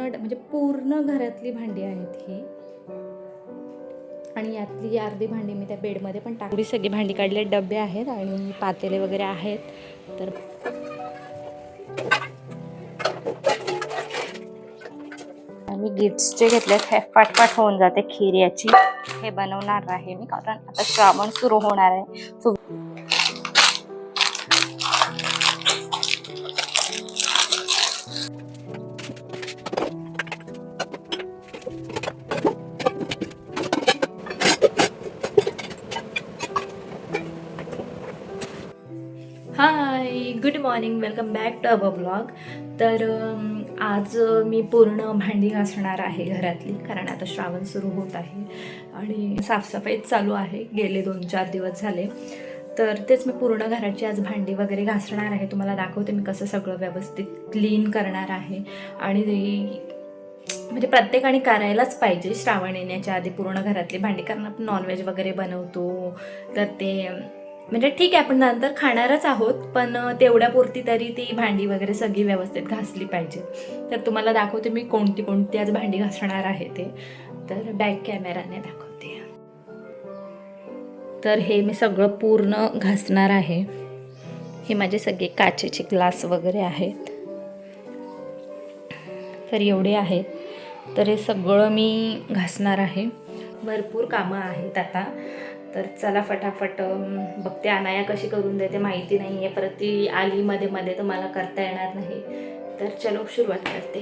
म्हणजे पूर्ण घरातली भांडी आहेत ही. आणि यातली अर्धी भांडी मी त्या बेडमध्ये पण टाकली. सगळी भांडी काढले डबे आहेत आणि पातेले वगैरे आहेत. तर आम्ही गिफ्ट्सचे घेतलेत. हे फटफट होऊन जाते खीर याची. हे बनवणार आहे मी कारण आता श्रावण सुरू होणार आहे. Hi, good morning, welcome back to our blog. तर आज मी पूर्ण भांडी घासणार आहे घरातली, कारण आता श्रावण सुरू होत आहे आणि साफसफाईच चालू आहे. गेले 2-4 दिवस झाले. तर तेच मी पूर्ण घराची आज भांडी वगैरे घासणार आहे. तुम्हाला दाखवते मी कसं सगळं व्यवस्थित क्लीन करणार आहे. आणि म्हणजे प्रत्येकाने करायलाच पाहिजे श्रावण येण्याच्या आधी पूर्ण घरातली भांडी, कारण आपण नॉनव्हेज वगैरे बनवतो. तर ते म्हणजे ठीक आहे, आपण नंतर खाणारच आहोत, पण तेवढ्यापुरती तरी ती भांडी वगैरे सगळी व्यवस्थित घासली पाहिजे. तर तुम्हाला दाखवते मी कोणती आज भांडी घासणार आहे ते. तर बॅक कॅमेराने दाखवते. तर हे मी सगळं पूर्ण घासणार आहे. हे माझे सगळे काचेचे ग्लास वगैरे आहेत. तर एवढे आहेत. तर हे सगळं मी घासणार आहे. भरपूर कामं आहेत आता. तर चला फटाफट बघते. अनाया कशी करून देते माहिती नाही आहे. परत ती आली मध्ये मध्ये तर मला करता येणार नाही. तर चलो सुरुवात करते.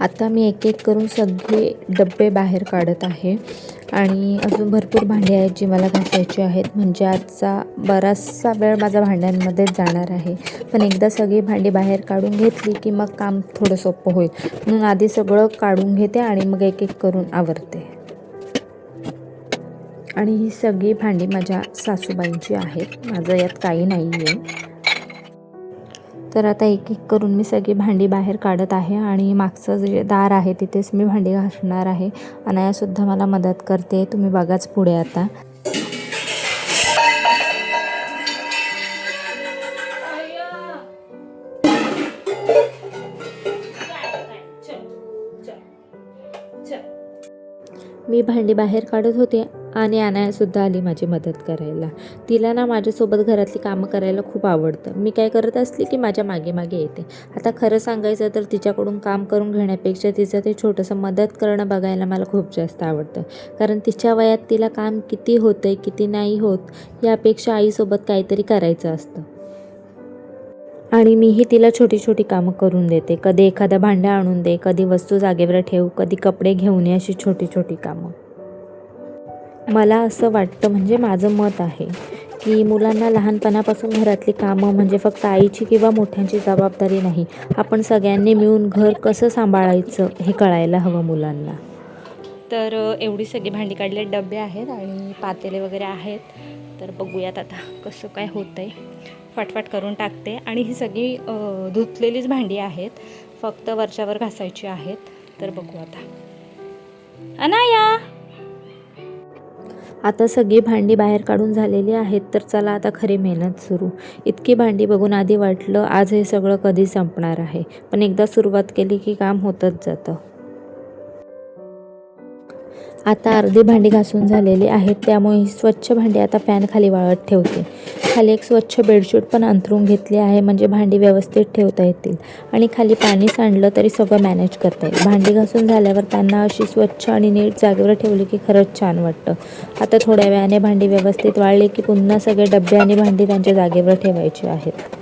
आता मी एक एक करून सगळे डब्बे बाहेर काढत आहे. आणि अजून भरपूर भांडी आहेत जी मला घासायची आहेत. म्हणजे आजचा बराचसा वेळ माझा भांड्यांमध्येच जाणार आहे. पण एकदा सगळी भांडी बाहेर काढून घेतली की मग काम थोडं सोपं होईल. म्हणून आधी सगळं काढून घेते आणि मग एक एक करून आवरते. आणि ही सगळी भांडी माझ्या सासूबाईंची आहेत. माझं यात काही नाही आहे. तर आता एक एक करून मी सगळी भांडी बाहेर काढत आहे. आणि मागचं जे दार आहे तिथेच मी भांडी घासणार आहे. अनायासुद्धा मला मदत करते. तुम्ही बघाच पुढे आता. मी भांडी बाहेर काढत होते आणि अनायासुद्धा आली माझी मदत करायला. तिला ना माझ्यासोबत घरातली कामं करायला खूप आवडतं. मी काय करत असली की माझ्या मागे मागे येते. आता खरं सांगायचं तर तिच्याकडून काम करून घेण्यापेक्षा तिचं ते छोटंसं मदत करणं बघायला मला खूप जास्त आवडतं. कारण तिच्या वयात तिला काम किती होतं आहे किती नाही होत यापेक्षा आईसोबत काहीतरी करायचं असतं. आणि मीही तिला छोटी छोटी कामं करून देते. कधी एखादं भांडं आणून दे, कधी वस्तू जागेवर ठेव, कधी कपडे घेऊन ये, अशी छोटी छोटी कामं. मला असं वाटतं, म्हणजे माझं मत आहे की मुलांना लहानपणापासून घरातली कामं म्हणजे फक्त आईची किंवा मोठ्यांची जबाबदारी नाही, आपण सगळ्यांनी मिळून घर कसं सांभाळायचं हे कळायला हवं मुलांना. तर एवढी सगळी भांडी काढले डबे आहेत आणि पातेले वगैरे आहेत. तर बघूयात आता कसं काय होतं आहे. फटफट करून टाकते. आणि ही सगळी धुतलेलीच भांडी आहेत, फक्त वरच्यावर घासायची आहेत. तर बघू आता. अनाया, आता सगळी भांडी बाहेर काढून झालेली आहेत. तर चला आता खरी मेहनत सुरू. इतकी भांडी बघून आधी वाटलं आज हे सगळं कधी संपणार आहे, पण एकदा सुरुवात केली की काम होतच जातं. आता अर्धी भांडी घासून झालेली आहेत, त्यामुळे ही स्वच्छ भांडी आता फॅन खाली वाळत ठेवते. खाली एक स्वच्छ बेडशीट पण अंथरून घेतली आहे, म्हणजे भांडी व्यवस्थित ठेवता येतील. आणि खाली पाणी सांडलं तरी सगळं मॅनेज करता येईल. भांडी घासून झाल्यावर त्यांना अशी स्वच्छ आणि नीट जागेवर ठेवली की खरंच छान वाटतं. आता थोड्या वेळाने भांडी व्यवस्थित वाळली की पुन्हा सगळे डबे आणि भांडी त्यांच्या जागेवर ठेवायची आहेत.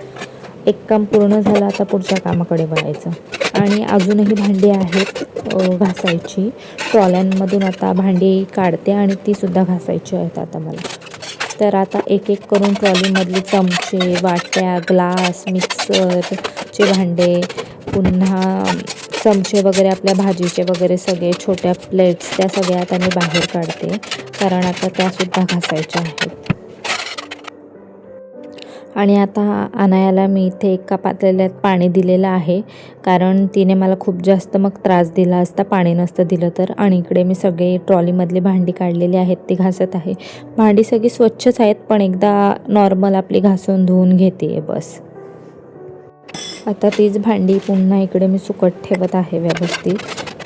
एक काम पूर्ण झालं, आता पुढच्या कामाकडे वळायचं. आणि अजूनही भांडी आहेत घासायची. ट्रॉल्यांमधून आता भांडी काढते आणि तीसुद्धा घासायची आहेत आता मला. तर आता एक एक करून ट्रॉलीमधले चमचे, वाट्या, ग्लास, मिक्सरचे भांडे, पुन्हा चमचे वगैरे आपल्या भाजीचे वगैरे सगळे छोट्या प्लेट्स, त्या सगळ्या आता मी बाहेर काढते, कारण आता त्यासुद्धा घासायच्या आहेत. आणि आता अनायाला मी इथे एका पातेल्यात पाणी दिलेलं आहे, कारण तिने मला खूप जास्त मग त्रास दिला असता पाणी नसतं दिलं तर. आणि इकडे मी सगळे ट्रॉलीमधली भांडी काढलेली आहेत ती घासत आहे. भांडी सगळी स्वच्छच आहेत, पण एकदा नॉर्मल आपली घासून धुवून घेते बस. आता तीच भांडी पुन्हा इकडे मी सुकत ठेवत आहे व्यवस्थित.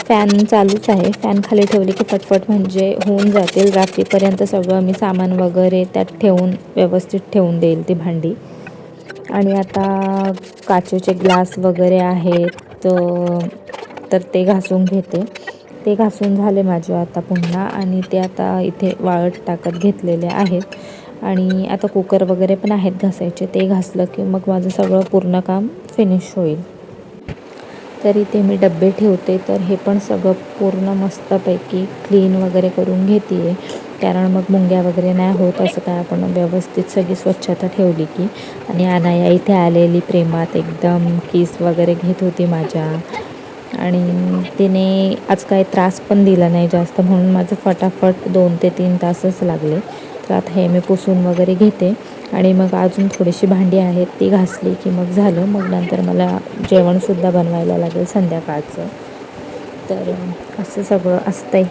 फॅन चालूच आहे. फॅन खाली ठेवले की पटपट म्हणजे होऊन जातील. रात्रीपर्यंत सगळं मी सामान वगैरे त्यात ठेवून व्यवस्थित ठेवून देईल ती भांडी. आणि आता काचेचे ग्लास वगैरे आहेत तर ते घासून घेते. ते घासून झाले माझे आता पुन्हा, आणि ते आता इथे वाळत टाकत घेतलेले आहेत. आणि आता कुकर वगैरे पण आहेत घासायचे. ते घासलं की मग माझं सगळं पूर्ण काम फिनिश होईल. तर इथे मी डबे ठेवते. तर हे पण सगळं पूर्ण मस्तपैकी क्लीन वगैरे करून घेते आहे, कारण मग मुंग्या वगैरे नाही होत. असं काय आपण व्यवस्थित सगळी स्वच्छता ठेवली की. आणि अनाया इथे आलेली प्रेमात एकदम किस वगैरे घेत होती माझ्या, आणि तिने आज काही त्रास पण दिला नाही जास्त, म्हणून माझं फटाफट 2 ते 3 तासच लागले. तर आता हे मी पुसून वगैरे घेते, आणि मग अजून थोडीशी भांडी आहेत ती घासली की मग झालं. मग नंतर मला जेवणसुद्धा बनवायला लागेल संध्याकाळचं. तर असं सगळं असतंय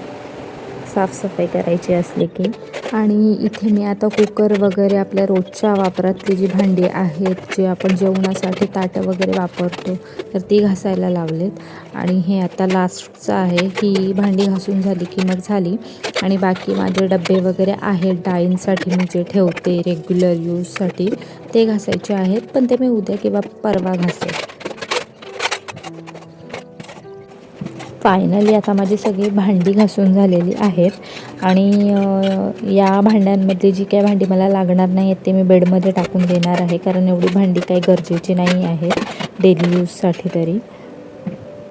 साफसफाई करायची असली की. आणि इथे मी आता कुकर वगैरे आपल्या रोजच्या वापरातली जी भांडी आहेत, जे आपण जेवणासाठी ताटं वगैरे वापरतो, तर ती घासायला लावलेत. आणि हे आता लास्टचं आहे. ही भांडी घासून झाली की मग झाली. आणि बाकी माझे डबे वगैरे आहेत डाळींसाठी मी जे ठेवते रेग्युलर यूजसाठी, ते घासायचे आहेत, पण ते मी उद्या किंवा परवा घासेल. फायनली आता माझी सगळी भांडी घासून झालेली आहेत. आणि या भांड्यांमध्ये जी काही भांडी मला लागणार नाही आहेत ते मी बेडमध्ये टाकून देणार आहे, कारण एवढी भांडी काही गरजेची नाही आहे डेली यूजसाठी तरी.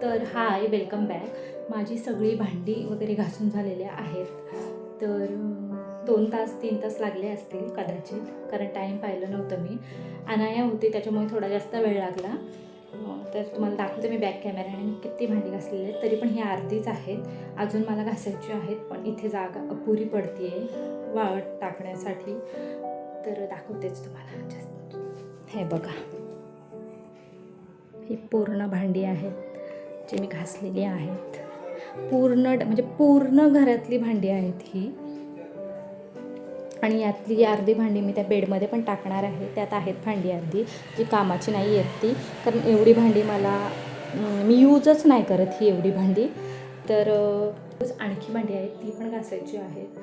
तर हाय, वेलकम बॅक. माझी सगळी भांडी वगैरे घासून झालेल्या आहेत. तर 2 तास 3 तास लागले असतील कदाचित, कारण टाईम पाहिलं नव्हतं मी. अनाया होती त्याच्यामुळे थोडा जास्त वेळ लागला. तर तुम्हाला दाखवते मी बॅक कॅमेऱ्याने मी किती भांडी घासलेली आहेत. तरी पण ही अर्धीच आहेत, अजून मला घासायची आहेत, पण इथे जागा अपुरी पडते आहे वाळत टाकण्यासाठी. तर दाखवतेच तुम्हाला जास्त. हे बघा, ही पूर्ण भांडी आहेत जी मी घासलेली आहेत. म्हणजे पूर्ण घरातली भांडी आहेत ही. आणि यातली अर्धी भांडी मी त्या बेडमध्ये पण टाकणार आहे. त्यात आहेत भांडी अर्धी जी कामाची नाही आहेत ती, कारण एवढी भांडी मी यूजच नाही करत ही एवढी भांडी. तर आणखी भांडी आहेत ती पण घासायची आहेत.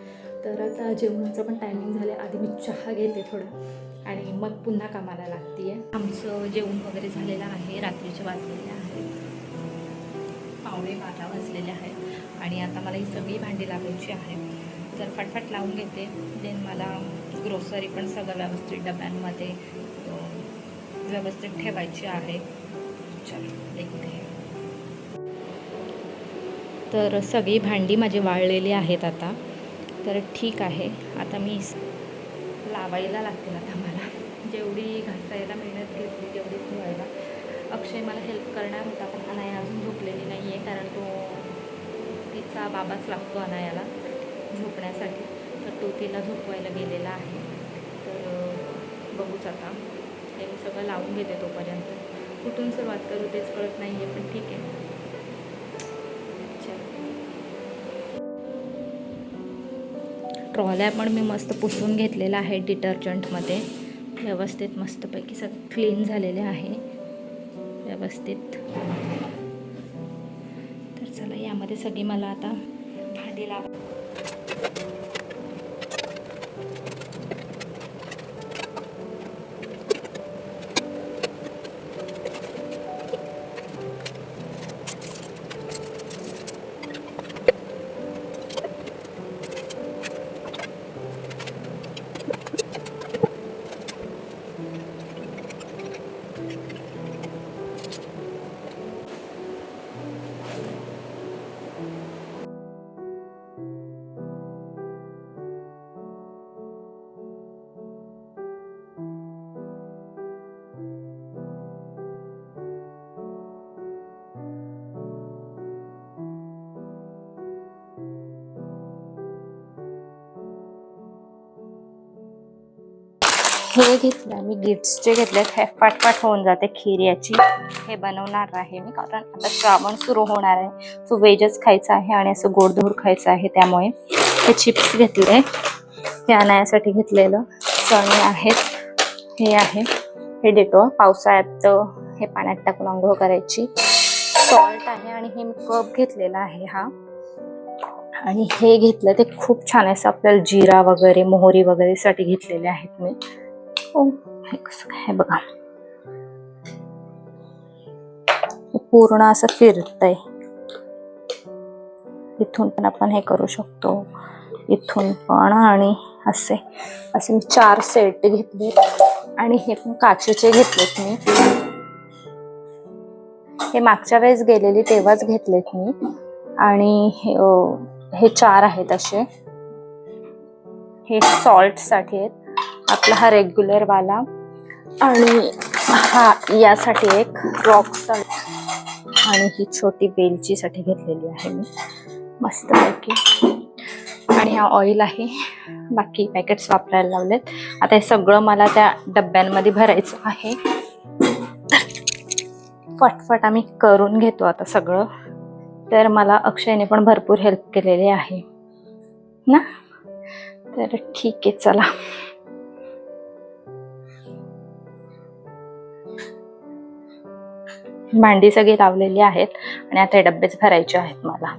तर आता जेवणाचं पण टायमिंग झालं. आधी मी चहा घेते थोडा, आणि मग पुन्हा कामाला लागते आहे. आमचं जेवण वगैरे झालेलं आहे. रात्रीचे वाजलेले आहेत 11:15 वाजलेले आहेत. आणि आता मला ही सगळी भांडी लावायची आहे. तर फटफट लावून घेते. देन मला ग्रोसरी पण सगळं व्यवस्थित डब्यांमध्ये व्यवस्थित ठेवायची आहे. चलो देखते. तर सगळी भांडी माझी वाळलेली आहेत आता. तर ठीक आहे, आता मी लावायला लागतील. आता मला जेवढी घासायला मेहनत घेतली तेवढी धुवायला. अक्षय मला हेल्प करणार होता, पण अनाया अजून झोपलेली नाही आहे, कारण तो तिचा बाबाच लागतो अनायाला झोपण्यासाठी. तर तो तिला झोपवायला गेलेला आहे. तर बघूच आता. हे मी सगळं लावून घेते तोपर्यंत. कुठून सुरुवात करू तेच कळत नाही आहे, पण ठीक आहे. ट्रॉल्या पण मी मस्त पुसून घेतलेला आहे डिटर्जंटमध्ये. व्यवस्थित मस्तपैकी सगळं क्लीन झालेले आहे व्यवस्थित. तर चला, यामध्ये सगळी मला आता भांडी लावा. हे घेतलं मी, गिट्सचे घेतलेत. हे फटफट होऊन जाते खीर याची. हे बनवणार आहे मी, कारण आता श्रावण सुरू होणार आहे. सो व्हेजच खायचं आहे आणि असं गोडधोड खायचं आहे. त्यामुळे हे चिप्स घेतले, हे अनायासाठी घेतलेलं. चणे आहेत, हे आहे हे डेटॉल. पावसाळ्यात हे पाण्यात टाकून आंघोळ करायची. सॉल्ट आहे आणि हे मी कप घेतलेला आहे हा. आणि हे घेतलं ते खूप छान आहे, आपल्याला जिरा वगैरे मोहरी वगैरे साठी घेतलेले आहेत मी. हे कसं काय बघा, पूर्ण असं फिरतंय. इथून पण आपण हे करू शकतो, इथून पण, आणि असे मी 4 सेट घेतले. आणि हे पण काचेचे घेतलेत मी. हे मागच्या वेळेस गेलेली तेव्हाच घेतलेत मी. आणि हे 4 आहेत असे. हे सॉल्ट साठी आहेत, आपला हा रेग्युलर वाला. आणि हा यासाठी एक रॉक सॉल्ट. आणि ही छोटी वेलची साठी घेतलेली आहे मी मस्त पैकी. आणि हा ऑइल आहे. बाकी पॅकेट्स वापरायला लावलेत. आता हे सगळं मला त्या डब्यांमध्ये भरायचं आहे. फटफट आम्ही करून घेतो आता सगळं. तर मला अक्षयने पण भरपूर हेल्प केलेली आहे ना. तर ठीक आहे, चला. भांडी सगळी लावलेली आहेत आणि आता हे डब्बेच भरायचे आहेत मला.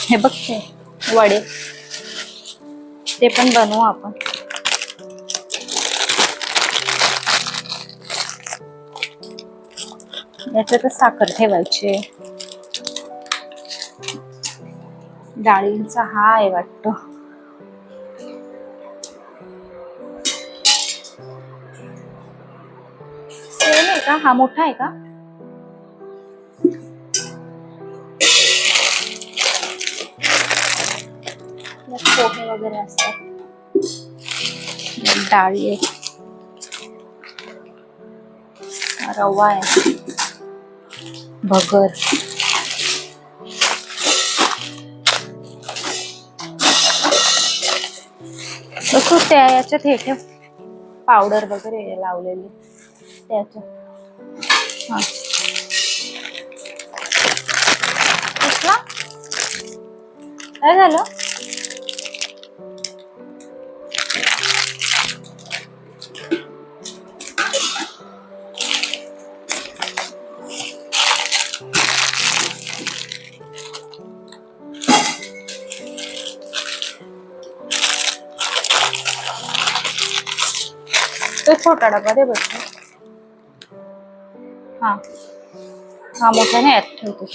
हे बघ ते वडे, ते पण बनवू आपण. याच्यातच साखर ठेवायची. डाळींचा हा आहे वाटतं. सेम आहे का? हा मोठा आहे का? पोहे वगैरे असतात. डाळी आहे, रवा आहे, भगर. तसं त्या याच्यात हे ठेव, पावडर वगैरे लावलेली त्याच्यात. हा काय झालं? तो छोटा डबा दे बस. हा हा मोठा नाही यात ठेवतो.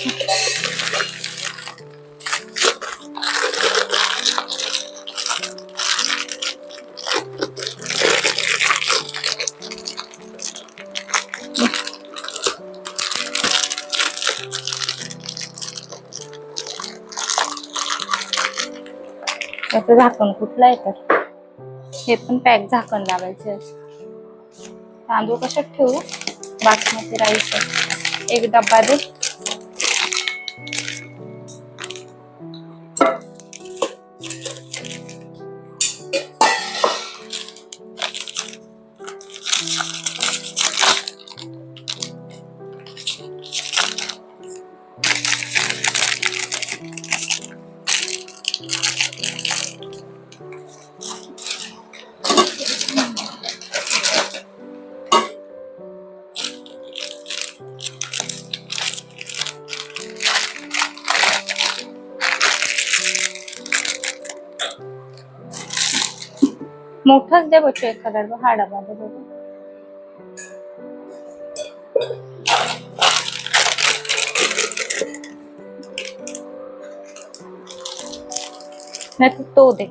त्याचं झाकण कुठलं आहे तर हे पण पॅक झाकण लावायचे. तांदूळ कशात ठेवू? बासमती राईस एक डब्बा दे. मोठाच दे बच्चू एखादा डबा. हा डबा दे बघू. नाही तो दे.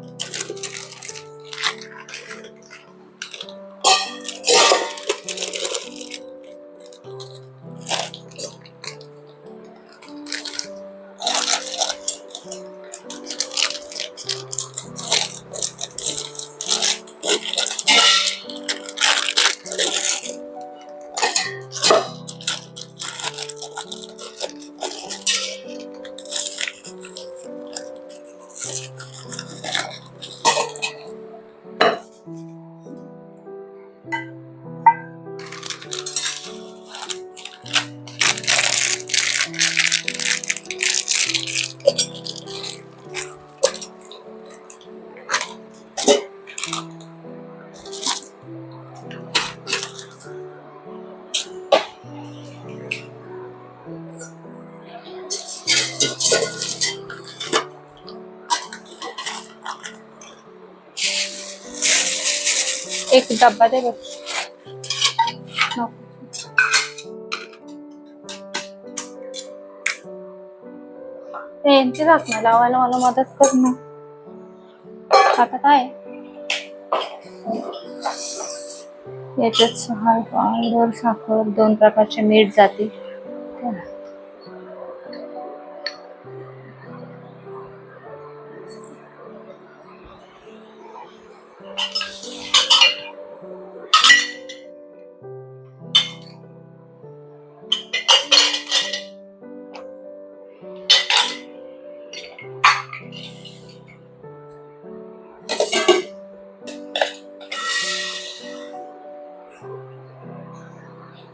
एक डब्बा दे बघ. नको. ते यांची झाकणं लावायला मला मदत कर ना. आता काय याच्यात हळद, साखर, 2 प्रकारचे मीठ जातील.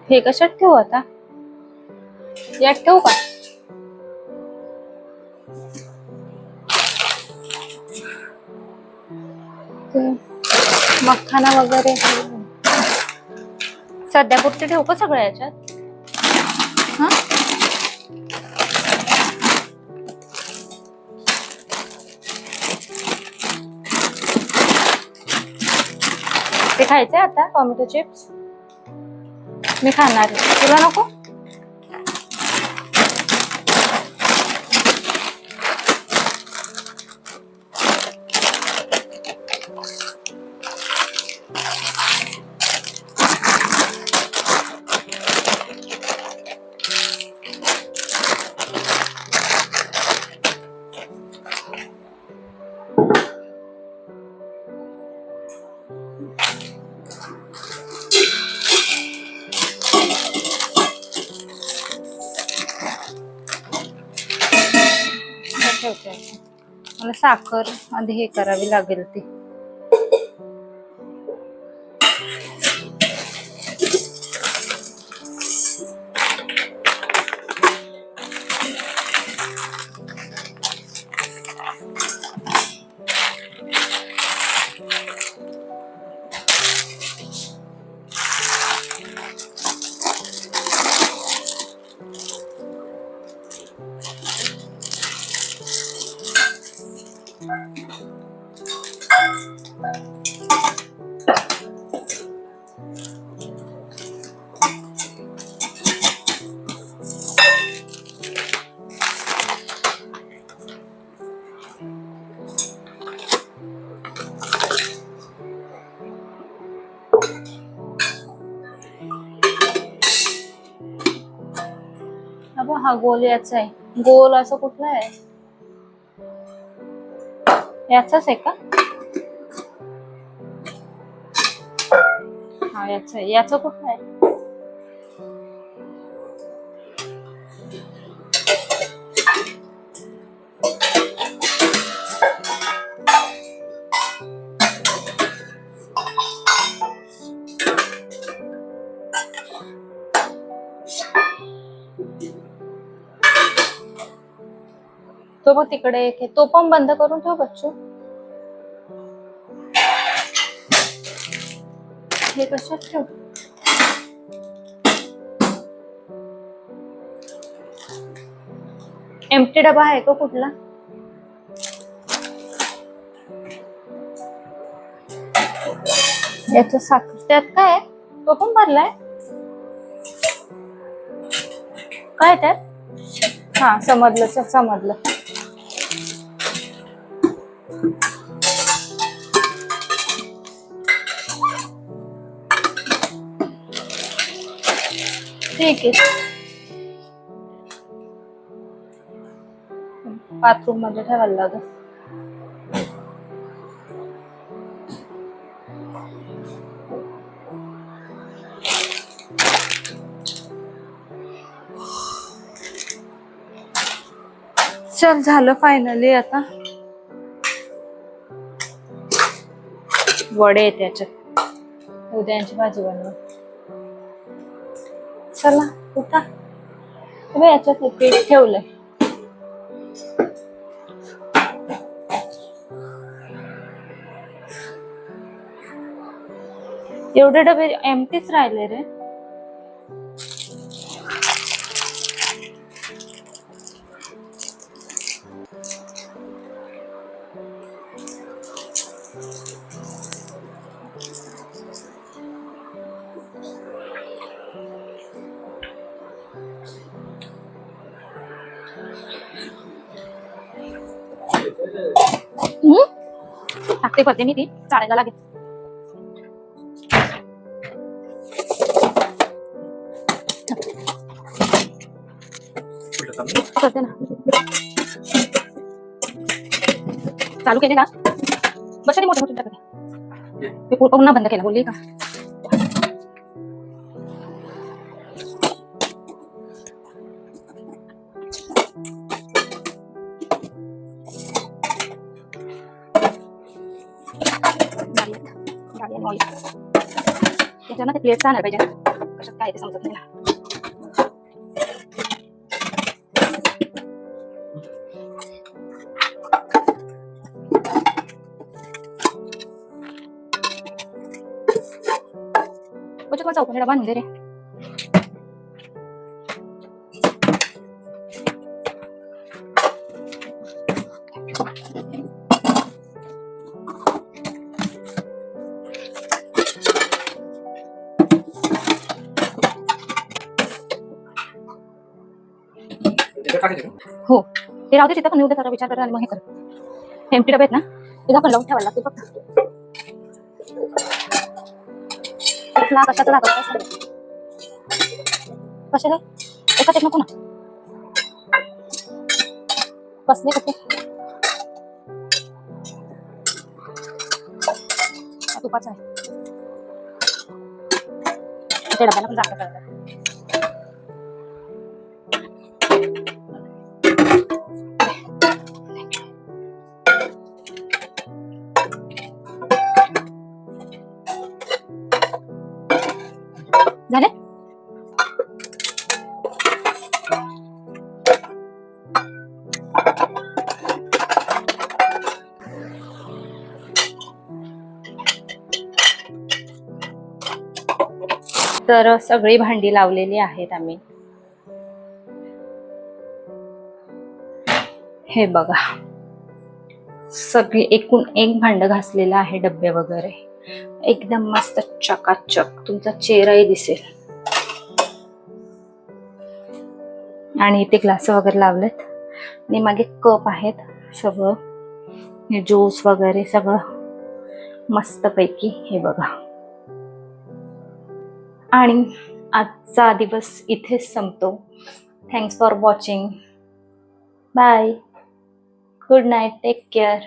हे कशात ठेवू आता? यात ठेवू का? मखाना वगैरे सध्या पुरते ठेवू का सगळ्या याच्यात? हा, ते खायचंय आता टोमॅटो चिप्स. मी खाणार आहे, तुला नको? ठेवते. मला साखर आधी हे करावी लागेल ती. अबो हा गोल याचा आहे. गोल असं कुठला आहे? याचाच आहे का? हा याचा आहे. याचा कुठला आहे? तो बघ तिकडे एक आहे. तो पण बंद करून ठेव बच्चू. हे कशात ठेव? एम्प्टी डबा आहे का कुठला? याच्या साखर त्यात काय आहे? तो पण भरलाय काय त्यात? हा समजलं समजलं. ठीक आहे. बाथरूम मध्ये ठेवायला लागेल. चल झालं फायनली. आता वडे त्याच्यात उद्याची भाजी बनव. चला उठा. याच्यात पीठ ठेवलंय. एवढे डबे एम्प्टीच राहिले रे. टाकते करते मी ती चालायला लागेल. करते ना. चालू केले का? बस मोठे मोठे टाकते. मी पुन्हा बंद केला बोलली का? त्याच्यानं ते प्लेट आणलं पाहिजे. कशात काय ते समजत नाही ना. बचत चौकोनी डबा आणून दे रे. हो ते राहू दे तिथं, पण मी उद्या जरा विचार करा आणि मग हे कर. एमटी डबे आहेत ना, तिथं पण लावून ठेवायला लागते फक्त. कशाचं दाखवत कशाला एकाच एक नको ना. कसले कसे तुपाचं आहे ते डब्याला पण जागा करायला. झाले तर सगळी भांडी लावलेली आहेत आम्ही. हे बघा सगळी एकूण एक भांड घासलेलं आहे. डब्बे वगैरे एकदम मस्त चकाचक, तुमचा चेहराही दिसेल. आणि इथे ग्लास वगैरे लावलेत आणि मागे कप आहेत. सगळं ज्यूस वगैरे सगळं मस्त पैकी. हे बघा. आणि आजचा दिवस इथेच संपतो. Thanks for watching. Bye. Good night. Take care.